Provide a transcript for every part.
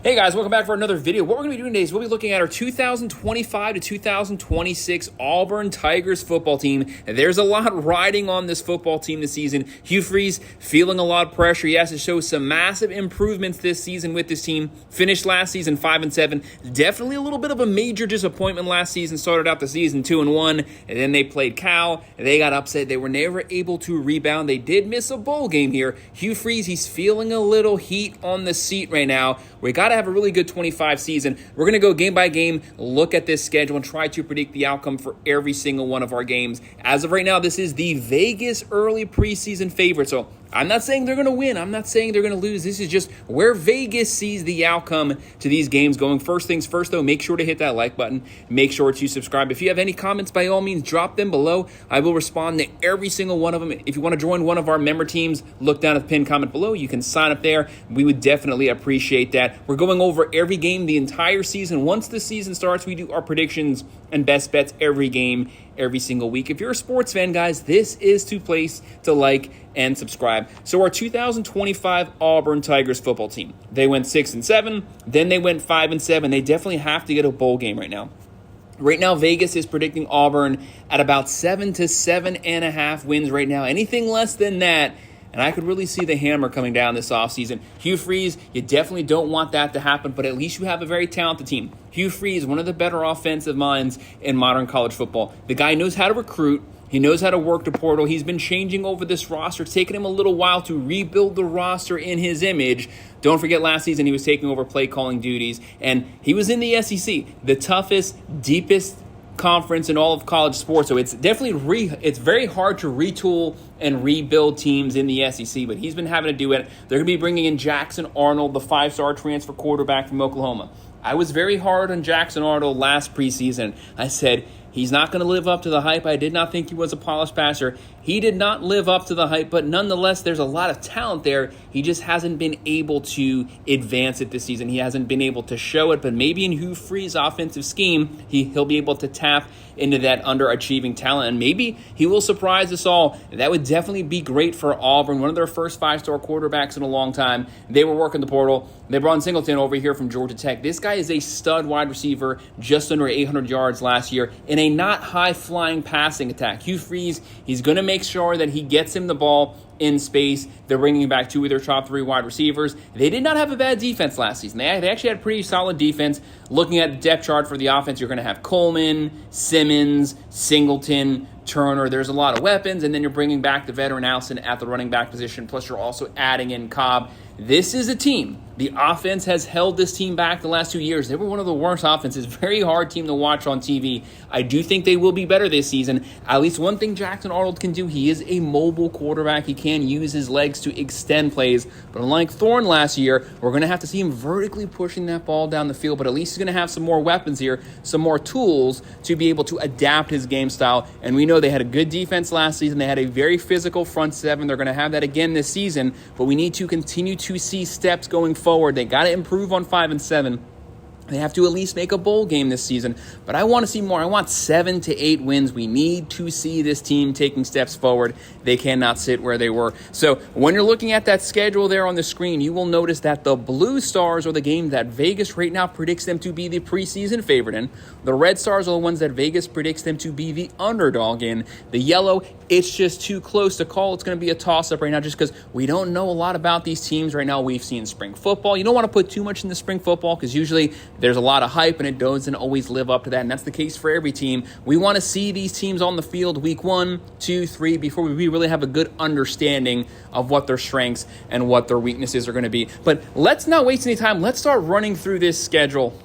Hey guys, welcome back for another video. What we're going to be doing today is we'll be looking at our 2025 to 2026 Auburn Tigers football team. There's a lot riding on this football team this season. Hugh Freeze feeling a lot of pressure. He has to show some massive improvements this season with this team. Finished last season 5-7. Definitely a little bit of a major disappointment last season. Started out the season 2-1, and then they played Cal. And they got upset. They were never able to rebound. They did miss a bowl game here. Hugh Freeze, he's feeling a little heat on the seat right now. We got to have a really good 25 season. We're going to go game by game, look at this schedule, and try to predict the outcome for every single one of our games. As of right now, this is the Vegas early preseason favorite. So I'm not saying they're going to win. I'm not saying they're going to lose. This is just where Vegas sees the outcome to these games going. First things first, though, make sure to hit that like button. Make sure to subscribe. If you have any comments, by all means, drop them below. I will respond to every single one of them. If you want to join one of our member teams, look down at the pinned comment below. You can sign up there. We would definitely appreciate that. We're going over every game the entire season. Once the season starts, we do our predictions and best bets every game, every single week. If you're a sports fan, guys, this is the place to like and subscribe. So our 2025 Auburn Tigers football team, they went 6-7, then they went 5-7. They definitely have to get a bowl game right now. Right now, Vegas is predicting Auburn at about 7 to 7.5 wins right now. Anything less than that, and I could really see the hammer coming down this offseason. Hugh Freeze, you definitely don't want that to happen, but at least you have a very talented team. Hugh Freeze, one of the better offensive minds in modern college football. The guy knows how to recruit. He knows how to work the portal. He's been changing over this roster. It's taken him a little while to rebuild the roster in his image. Don't forget last season he was taking over play calling duties, and he was in the SEC, the toughest, deepest conference in all of college sports. So it's definitely it's very hard to retool and rebuild teams in the SEC, but he's been having to do it. They're going to be bringing in Jackson Arnold, the 5-star transfer quarterback from Oklahoma. I was very hard on Jackson Arnold last preseason. I said, he's not going to live up to the hype. I did not think he was a polished passer. He did not live up to the hype, but nonetheless, there's a lot of talent there. He just hasn't been able to advance it this season. He hasn't been able to show it, but maybe in Hugh Freeze's offensive scheme, he'll be able to tap into that underachieving talent, and maybe he will surprise us all. That would definitely be great for Auburn, one of their first 5-star quarterbacks in a long time. They were working the portal. They brought in Singleton over here from Georgia Tech. This guy is a stud wide receiver, just under 800 yards last year in a not high-flying passing attack. Hugh Freeze, he's going to make sure that he gets him the ball in space. They're bringing back 2 of their top 3 wide receivers. They did not have a bad defense last season. They actually had pretty solid defense. Looking at the depth chart for the offense, you're going to have Coleman, Simmons, Singleton, Turner. There's a lot of weapons, and then you're bringing back the veteran Allison at the running back position, plus you're also adding in Cobb. This is a team. The offense has held this team back the last 2 years. They were one of the worst offenses. Very hard team to watch on TV. I do think they will be better this season. At least one thing Jackson Arnold can do, he is a mobile quarterback. He can use his legs to extend plays. But unlike Thorne last year, we're going to have to see him vertically pushing that ball down the field. But at least he's going to have some more weapons here, some more tools to be able to adapt his game style. And we know they had a good defense last season. They had a very physical front seven. They're going to have that again this season. But we need to continue to see steps going forward. They got to improve on 5-7. They have to at least make a bowl game this season. But I want to see more. I want 7 to 8 wins. We need to see this team taking steps forward. They cannot sit where they were. So when you're looking at that schedule there on the screen, you will notice that the Blue Stars are the game that Vegas right now predicts them to be the preseason favorite in. The Red Stars are the ones that Vegas predicts them to be the underdog in. The yellow, it's just too close to call. It's going to be a toss-up right now just because we don't know a lot about these teams right now. We've seen spring football. You don't want to put too much in the spring football because usually there's a lot of hype and it doesn't always live up to that, and that's the case for every team. We want to see these teams on the field week 1, 2, 3 before we really have a good understanding of what their strengths and what their weaknesses are going to be. But let's not waste any time. Let's start running through this schedule.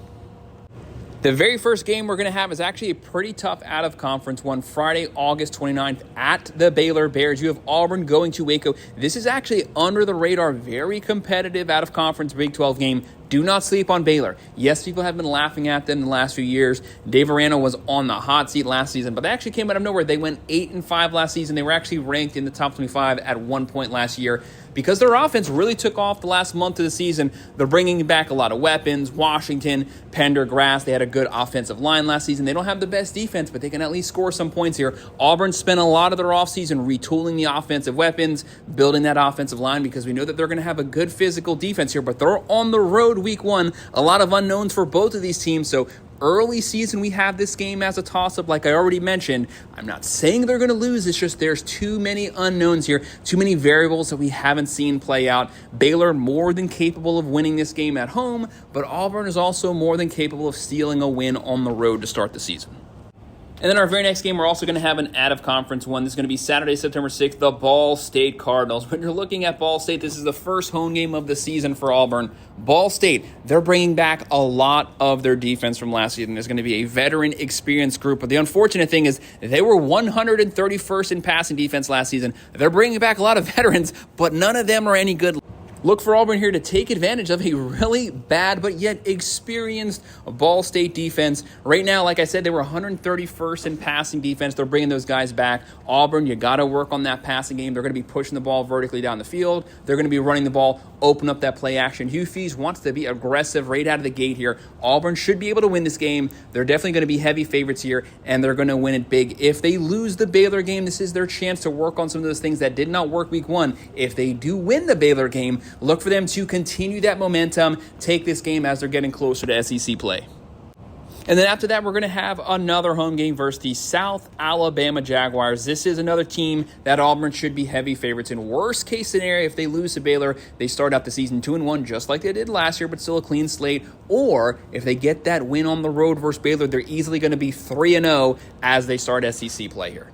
The very first game we're going to have is actually a pretty tough out-of-conference one, Friday, August 29th at the Baylor Bears. You have Auburn going to Waco. This is actually under the radar, very competitive out-of-conference Big 12 game. Do not sleep on Baylor. Yes, people have been laughing at them in the last few years. Dave Aranda was on the hot seat last season, but they actually came out of nowhere. They went 8-5 last season. They were actually ranked in the top 25 at one point last year. because their offense really took off the last month of the season. They're bringing back a lot of weapons. Washington, Pendergrass, they had a good offensive line last season. They don't have the best defense, but they can at least score some points here. Auburn spent a lot of their offseason retooling the offensive weapons, building that offensive line, because we know that they're going to have a good physical defense here, but they're on the road week one. A lot of unknowns for both of these teams, so early season, we have this game as a toss-up, like I already mentioned. I'm not saying they're going to lose. It's just there's too many unknowns here, too many variables that we haven't seen play out. Baylor more than capable of winning this game at home, but Auburn is also more than capable of stealing a win on the road to start the season. And then our very next game, we're also going to have an out-of-conference one. This is going to be Saturday, September 6th, the Ball State Cardinals. When you're looking at Ball State, this is the first home game of the season for Auburn. Ball State, they're bringing back a lot of their defense from last season. There's going to be a veteran, experienced group. But the unfortunate thing is they were 131st in passing defense last season. They're bringing back a lot of veterans, but none of them are any good. Look for Auburn here to take advantage of a really bad but yet experienced Ball State defense. Right now, like I said, they were 131st in passing defense. They're bringing those guys back. Auburn, you got to work on that passing game. They're going to be pushing the ball vertically down the field. They're going to be running the ball, open up that play action. Hugh Freeze wants to be aggressive right out of the gate here. Auburn should be able to win this game. They're definitely going to be heavy favorites here, and they're going to win it big. If they lose the Baylor game, this is their chance to work on some of those things that did not work week one. If they do win the Baylor game, look for them to continue that momentum, take this game as they're getting closer to SEC play. And then after that, we're going to have another home game versus the South Alabama Jaguars. This is another team that Auburn should be heavy favorites in. Worst case scenario, if they lose to Baylor, they start out the season 2-1 just like they did last year, but still a clean slate. Or if they get that win on the road versus Baylor, they're easily going to be 3-0 as they start SEC play here.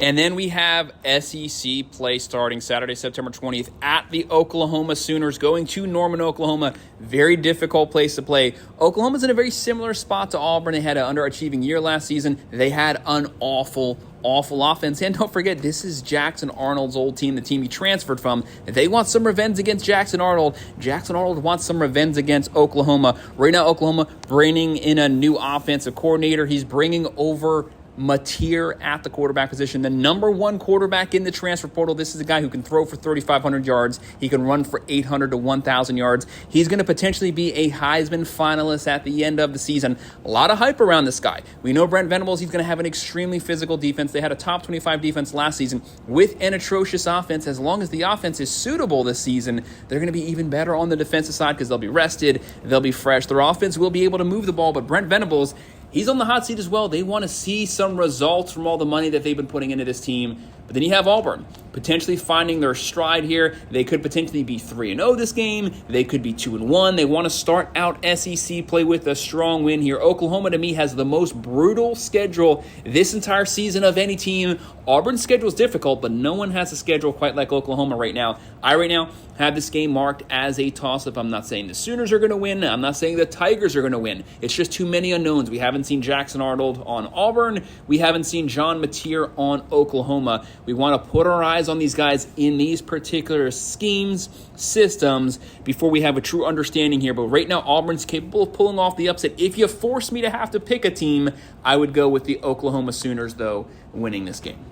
And then we have SEC play starting Saturday, September 20th at the Oklahoma Sooners, going to Norman, Oklahoma. Very difficult place to play. Oklahoma's in a very similar spot to Auburn. They had an underachieving year last season. They had an awful offense. And don't forget, this is Jackson Arnold's old team, the team he transferred from. They want some revenge against Jackson Arnold. Jackson Arnold wants some revenge against Oklahoma. Right now, Oklahoma bringing in a new offensive coordinator. He's bringing over Napier at the quarterback position, the number one quarterback in the transfer portal. This is a guy who can throw for 3,500 yards. He can run for 800 to 1,000 yards. He's going to potentially be a Heisman finalist at the end of the season. A lot of hype around this guy. We know Brent Venables, he's going to have an extremely physical defense. They had a top 25 defense last season with an atrocious offense. As long as the offense is suitable this season, they're going to be even better on the defensive side because they'll be rested, they'll be fresh. Their offense will be able to move the ball, but Brent Venables, he's on the hot seat as well. They want to see some results from all the money that they've been putting into this team. But then you have Auburn potentially finding their stride here. They could potentially be 3-0 this game. They could be 2-1. They want to start out SEC play with a strong win here. Oklahoma, to me, has the most brutal schedule this entire season of any team. Auburn's schedule is difficult, but no one has a schedule quite like Oklahoma right now. I right now have this game marked as a toss-up. I'm not saying the Sooners are going to win. I'm not saying the Tigers are going to win. It's just too many unknowns. We haven't seen Jackson Arnold on Auburn. We haven't seen John Napier on Oklahoma. We want to put our eyes on these guys in these particular schemes, systems, before we have a true understanding here. But right now, Auburn's capable of pulling off the upset. If you force me to have to pick a team, I would go with the Oklahoma Sooners, though, winning this game.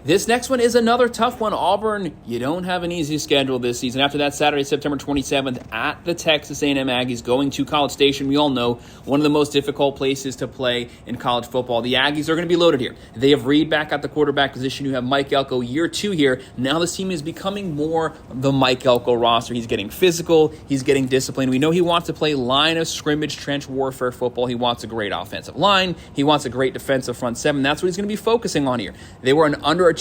This next one is another tough one. Auburn, you don't have an easy schedule this season. After that, Saturday, September 27th, at the Texas A&M Aggies, going to College Station. We all know one of the most difficult places to play in college football. The Aggies are going to be loaded here. They have Reed back at the quarterback position. You have Mike Elko, year 2 here. Now this team is becoming more the Mike Elko roster. He's getting physical. He's getting disciplined. We know he wants to play line of scrimmage, trench warfare football. He wants a great offensive line. He wants a great defensive front seven. That's what he's going to be focusing on here. They were an underachieving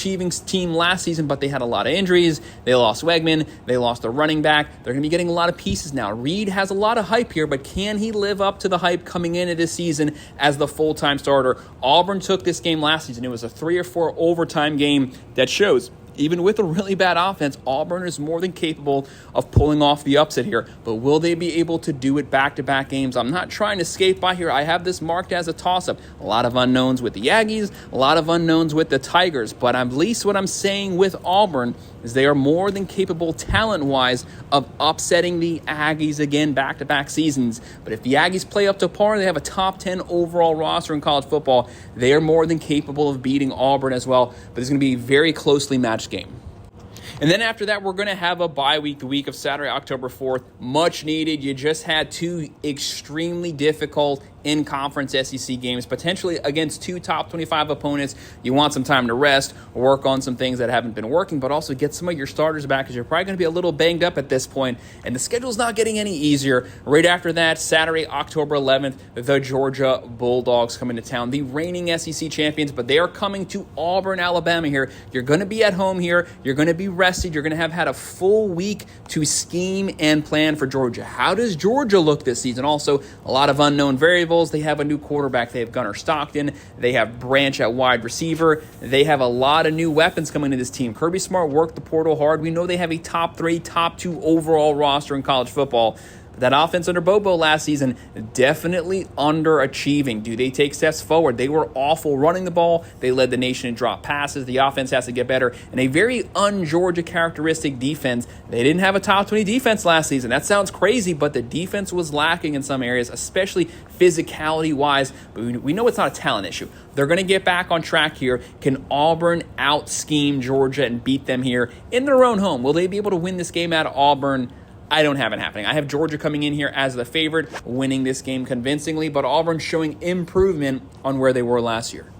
team last season, but they had a lot of injuries. They lost Wegman. They lost their running back. They're going to be getting a lot of pieces now. Reed has a lot of hype here, but can he live up to the hype coming into this season as the full-time starter? Auburn took this game last season. It was a 3 or 4 overtime game that shows, even with a really bad offense, Auburn is more than capable of pulling off the upset here. But will they be able to do it back-to-back games? I'm not trying to skate by here. I have this marked as a toss-up. A lot of unknowns with the Aggies, a lot of unknowns with the Tigers. But at least what I'm saying with Auburn is they are more than capable talent-wise of upsetting the Aggies again back-to-back seasons. But if the Aggies play up to par, they have a top 10 overall roster in college football. They are more than capable of beating Auburn as well. But it's going to be a very closely matched game. And then after that, we're going to have a bye week, the week of Saturday, October 4th. Much needed. You just had two extremely difficult in-conference SEC games, potentially against two top 25 opponents. You want some time to rest, work on some things that haven't been working, but also get some of your starters back because you're probably going to be a little banged up at this point, and the schedule's not getting any easier. Right after that, Saturday, October 11th, the Georgia Bulldogs come into town, the reigning SEC champions, but they are coming to Auburn, Alabama here. You're going to be at home here. You're going to be rested. You're going to have had a full week to scheme and plan for Georgia. How does Georgia look this season? Also, a lot of unknown variables. They have a new quarterback. They have Gunnar Stockton. They have Branch at wide receiver. They have a lot of new weapons coming to this team. Kirby Smart worked the portal hard. We know they have a top 3, top 2 overall roster in college football. That offense under Bobo last season, definitely underachieving. Do they take steps forward? They were awful running the ball. They led the nation in drop passes. The offense has to get better. And a very un-Georgia characteristic defense. They didn't have a top 20 defense last season. That sounds crazy, but the defense was lacking in some areas, especially physicality-wise. But we know it's not a talent issue. They're going to get back on track here. Can Auburn out-scheme Georgia and beat them here in their own home? Will they be able to win this game out of Auburn? I don't have it happening. I have Georgia coming in here as the favorite, winning this game convincingly, but Auburn showing improvement on where they were last year.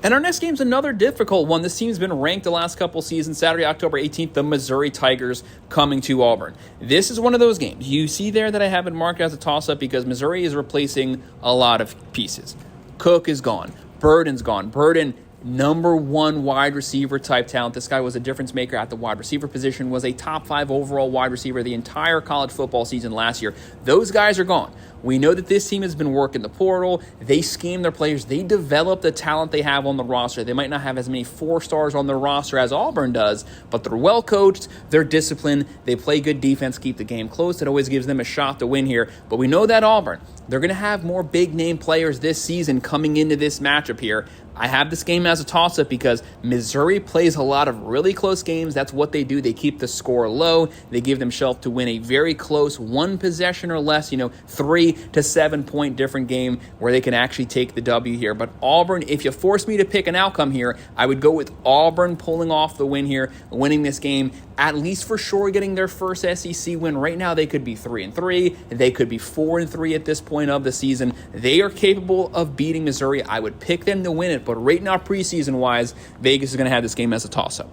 And our next game's another difficult one. This team's been ranked the last couple seasons. Saturday, October 18th, the Missouri Tigers coming to Auburn. This is one of those games. You see there that I have it marked as a toss-up because Missouri is replacing a lot of pieces. Cook is gone. Burden's gone. Burden, number 1 wide receiver type talent. This guy was a difference maker at the wide receiver position, was a top 5 overall wide receiver the entire college football season last year. Those guys are gone. We know that this team has been working the portal. They scheme their players. They develop the talent they have on the roster. They might not have as many 4-stars on their roster as Auburn does, but they're well coached. They're disciplined. They play good defense, keep the game close. It always gives them a shot to win here. But we know that Auburn, they're going to have more big-name players this season coming into this matchup here. I have this game as a toss-up because Missouri plays a lot of really close games. That's what they do. They keep the score low. They give themselves to win a very close 1 possession or less, 3 to 7 point different game where they can actually take the W here. But Auburn, if you force me to pick an outcome here, I would go with Auburn pulling off the win here, winning this game, at least for sure getting their first SEC win. Right now, they could be 3-3. They could be 4-3 at this point of the season. They are capable of beating Missouri. I would pick them to win it, but right now, preseason-wise, Vegas is going to have this game as a toss-up.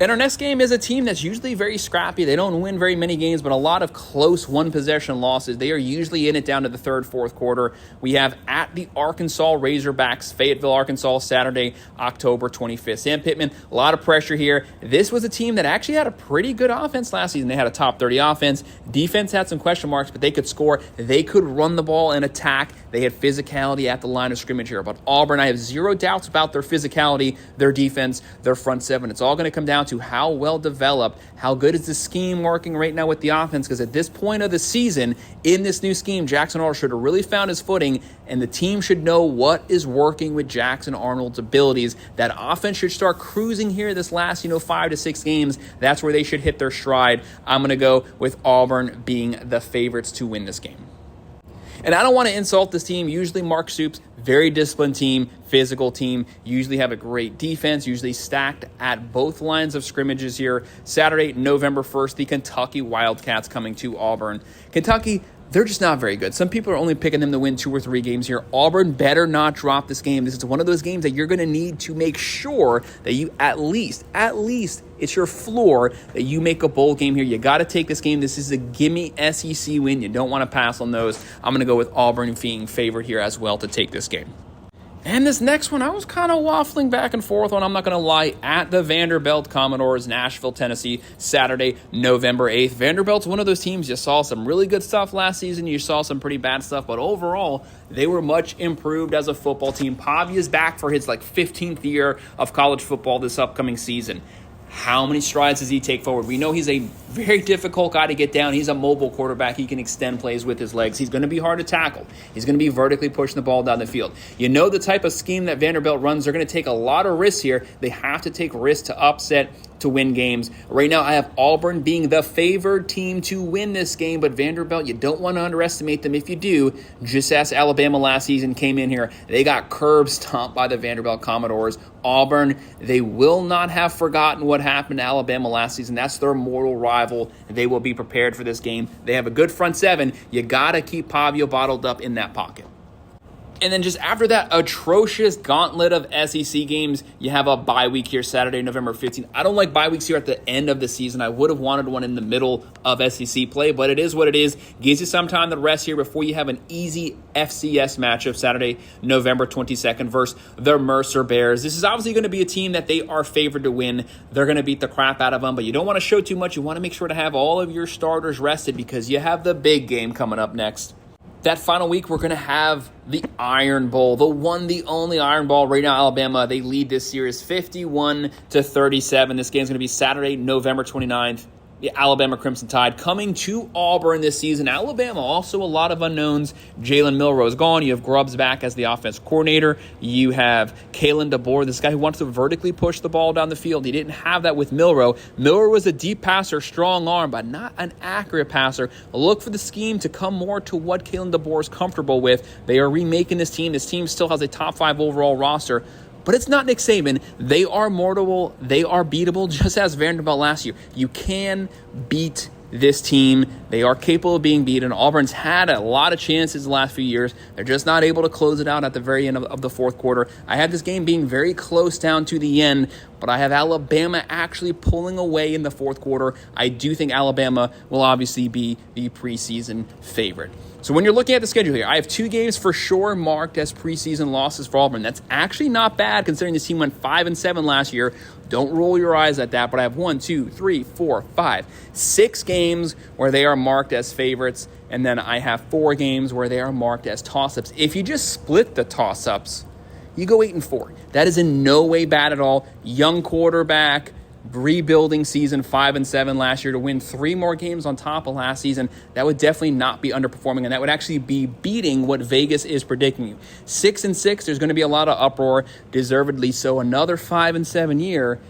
And our next game is a team that's usually very scrappy. They don't win very many games, but a lot of close 1-possession losses. They are usually in it down to the 3rd, 4th quarter. We have at the Arkansas Razorbacks, Fayetteville, Arkansas, Saturday, October 25th. Sam Pittman, a lot of pressure here. This was a team that actually had a pretty good offense last season. They had a top 30 offense. Defense had some question marks, but they could score. They could run the ball and attack. They had physicality at the line of scrimmage here. But Auburn, I have zero doubts about their physicality, their defense, their front seven. It's all going to come down to how well developed, how good is the scheme working right now with the offense, because at this point of the season, in this new scheme, Jackson Arnold should have really found his footing, and the team should know what is working with Jackson Arnold's abilities. That offense should start cruising here this last, 5 to 6 games. That's where they should hit their stride. I'm going to go with Auburn being the favorites to win this game. And I don't want to insult this team. Usually Mark Stoops, very disciplined team, physical team, usually have a great defense, usually stacked at both lines of scrimmages here. Saturday, November 1st, the Kentucky Wildcats coming to Auburn. Kentucky, they're just not very good. Some people are only picking them to win 2 or 3 games here. Auburn better not drop this game. This is one of those games that you're going to need to make sure that you at least, it's your floor that you make a bowl game here. You got to take this game. This is a gimme SEC win. You don't want to pass on those. I'm going to go with Auburn being favored here as well to take this game. And this next one, I was kind of waffling back and forth on, I'm not going to lie, at the Vanderbilt Commodores, Nashville, Tennessee, Saturday, November 8th. Vanderbilt's one of those teams, you saw some really good stuff last season, you saw some pretty bad stuff, but overall, they were much improved as a football team. Pavia is back for his 15th year of college football this upcoming season. How many strides does he take forward? We know he's a very difficult guy to get down. He's a mobile quarterback. He can extend plays with his legs. He's going to be hard to tackle. He's going to be vertically pushing the ball down the field. You know the type of scheme that Vanderbilt runs. They're going to take a lot of risks here. They have to take risks to upset to win games. Right now, I have Auburn being the favored team to win this game, but Vanderbilt, you don't want to underestimate them. If you do, just ask Alabama last season, came in here. They got curb stomped by the Vanderbilt Commodores. Auburn, they will not have forgotten what happened to Alabama last season. That's their mortal rival. They will be prepared for this game. They have a good front seven. You got to keep Pavio bottled up in that pocket. And then just after that atrocious gauntlet of SEC games, you have a bye week here Saturday, November 15th. I don't like bye weeks here at the end of the season. I would have wanted one in the middle of SEC play, but it is what it is. Gives you some time to rest here before you have an easy FCS matchup Saturday, November 22nd versus the Mercer Bears. This is obviously going to be a team that they are favored to win. They're going to beat the crap out of them, but you don't want to show too much. You want to make sure to have all of your starters rested because you have the big game coming up next. That final week, we're going to have the Iron Bowl, the only Iron Bowl. Right now, Alabama, they lead this series 51-37. This game's going to be Saturday, November 29th. The Alabama Crimson Tide coming to Auburn this season. Alabama, also a lot of unknowns. Jalen Milroe is gone. You have Grubbs back as the offense coordinator. You have Kalen Deboer, this guy who wants to vertically push the ball down the field. He didn't have that with Milroe. Milroe was a deep passer, strong arm, but not an accurate passer. Look for the scheme to come more to what Kalen Deboer is comfortable with. They are remaking this team. This team still has a top 5 overall roster. But it's not Nick Saban. They are mortal. They are beatable, just as Vanderbilt last year. You can beat this team. They are capable of being beaten. Auburn's had a lot of chances the last few years. They're just not able to close it out at the very end of the fourth quarter. I had this game being very close down to the end, but I have Alabama actually pulling away in the fourth quarter. I do think Alabama will obviously be the preseason favorite. So when you're looking at the schedule here, I have 2 games for sure marked as preseason losses for Auburn. That's actually not bad considering this team went 5-7 last year. Don't roll your eyes at that, but I have 1, 2, 3, 4, 5, 6 games where they are marked as favorites, and then I have 4 games where they are marked as toss-ups. If you just split the toss-ups, you go 8-4. That is in no way bad at all. Young quarterback, rebuilding season, 5-7 last year to win 3 more games on top of last season. That would definitely not be underperforming, and that would actually be beating what Vegas is predicting you. 6-6, there's going to be a lot of uproar, deservedly so. Another 5-7 year,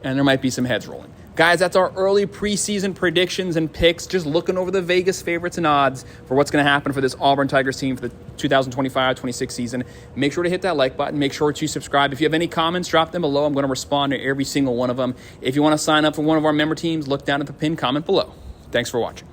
and there might be some heads rolling. Guys, that's our early preseason predictions and picks. Just looking over the Vegas favorites and odds for what's going to happen for this Auburn Tigers team for the 2025-26 season. Make sure to hit that like button. Make sure to subscribe. If you have any comments, drop them below. I'm going to respond to every single one of them. If you want to sign up for one of our member teams, look down at the pinned comment below. Thanks for watching.